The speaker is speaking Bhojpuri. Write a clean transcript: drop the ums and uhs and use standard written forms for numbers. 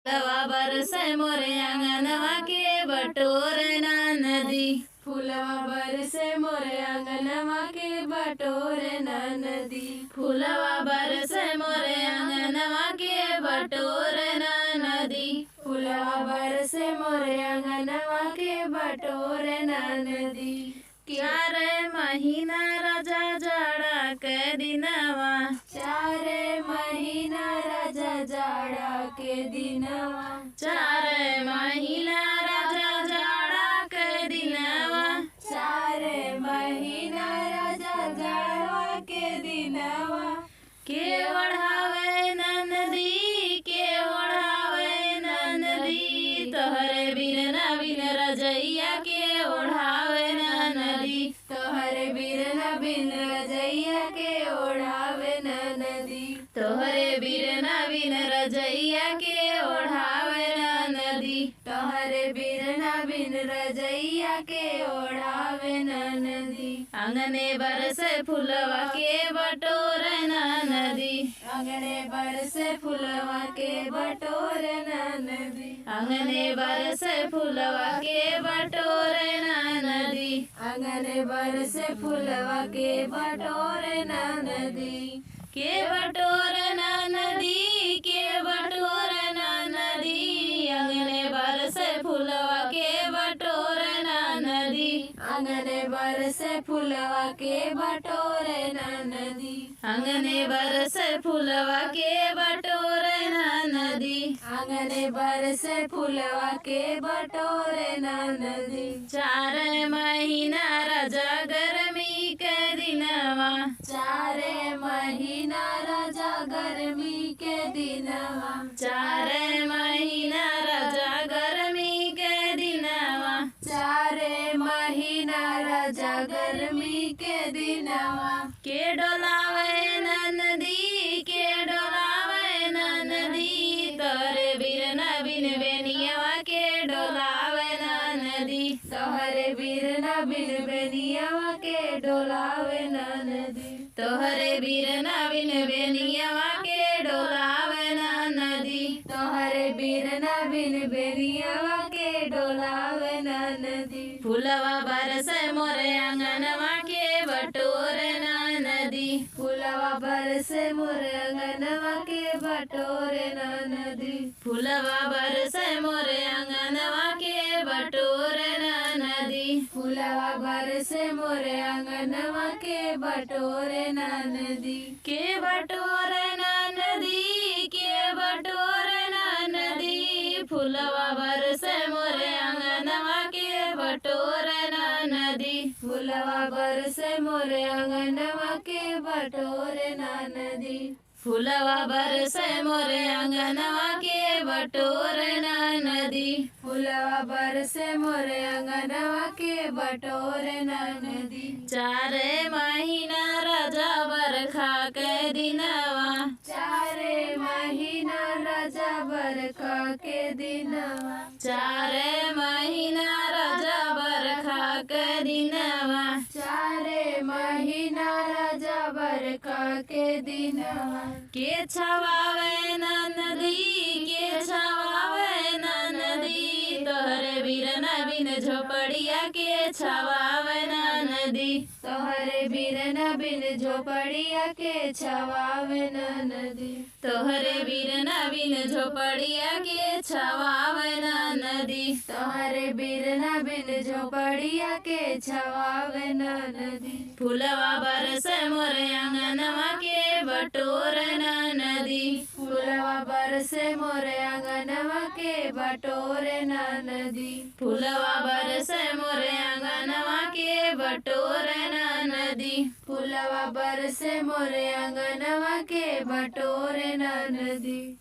फुलवा बरसे मोरे आंगनवा के बटोरे ना नदी। फुलवा बरसे मोरे आंगनवा के बटोरे ना नदी। फुलवा बरसे मोरे आंगनवा के बटोरे ना नदी। फुलवा बरसे मोरे आंगनवा के बटोरे ना नदी। चारे महीना राजा जाड़ा के दिनवा। चारे महीना राजा जाड़ा के दिनवा। चारे महीना राजा जाड़ा के दिनवा। चारे महीना राजा जाड़ा के दिनवा। के ओढ़ावे ना नदी, के ओढ़ावे ना नदी। तोहरे बिन ना बिन रजैया के ओढ़ावे ना नदी। तोहरे बिरना बिन रजैया के ओढ़ावे ना नदी। तोहरे बिन ना बिन रजैया के ओढ़ावे ना नदी। तोहरे बिरना बिन रजैया के ओढ़ावे ना नदी। आंगने बरसे फुलवा के बटोरे ना नदी। आंगने बरसे फुलवा के बटोरे ना नदी। आंगने बरसे फुलवा के बटोरे ना नदी। आंगने बरसे फुलवा के बटोरे ना नदी। के बटोरे ना नदी, के बटोरे ना नदी। आंगने बरसे फुलवा के बटोरे ना नदी। आंगने बरसे फुलवा के बटोरे ना नदी। आंगने बरसे फुलवा के बटोरे ना नदी। आंगने बरसे फुलवा के बटोरे ना नदी। चारे महीना राजा गर्मी के दिनवा। चारे महीना राजा गर्मी के दिनवा। चारे महीना राजा गर्मी के दिनवा। चारे महीना राजा गर्मी के दिनवा। के डोलावे ना नदी, के डोलावे ना नदी। तोरे बिन बिन बेनियवा के डोलावे ना नदी। तोहरे बिरना बिन बेनियवा के डोलावे ना नदी। तोहरे बिन बिन बेनियवा के डोलावे ना नदी। तोहरे बिरना बिन बेनियवा के डोलावे ना नदी। फुलवा बरसे मोरे आंगनवा के बटोरे ना नदी। फुलवा बरसे मोरे आंगनवा के बटोरे ना नदी। फुलवा बरसे मोरे आंगनवा के बटोरे ना नदी। फुलवा बरसे मोरे आंगनवा के बटोरे ना नदी। के बटोरे ना नदी, के बटोरे ना नदी। फुलवा बरसे मोरे आंगनवा के बटोरे ना नदी। फुलवा बरसे मोरे आंगनवा के बटोरे ना नदी। फुलवा बरसे मोरे आंगनवा के बटोरे ना नदी। फुलवा बरसे मोरे आंगनवा के बटोरे ना नदी। चारे महीना राजा बरखा के दिनवा। चारे महीना राजा बरखा के दिनवा। चारे महीना राजा बरखा के दिनवा। चारे महीना राजा बरखा के दिनवा। के छवावे ना नदी, के छवावे ना नदी। तोहरे बिन बिन झोपड़िया के छवावे ना नदी। तोहरे बिरना बिन झोपड़िया के छवावे ना नदी। तोहरे बिन बिन झोपड़िया के छवावे ना नदी। तोहरे बिरना बिन झोपड़िया के छवावे ना नदी। फुलवा बरसे मोरे आंगनवा के बटोरे ना नदी। फुलवा बरसे मोरे आंगनवा के बटोरे ना नदी। फुलवा बरसे मोरे आंगनवा के बटोरे ना नदी। फुलवा बरसे मोरे आंगनवा के बटोरे ना नदी।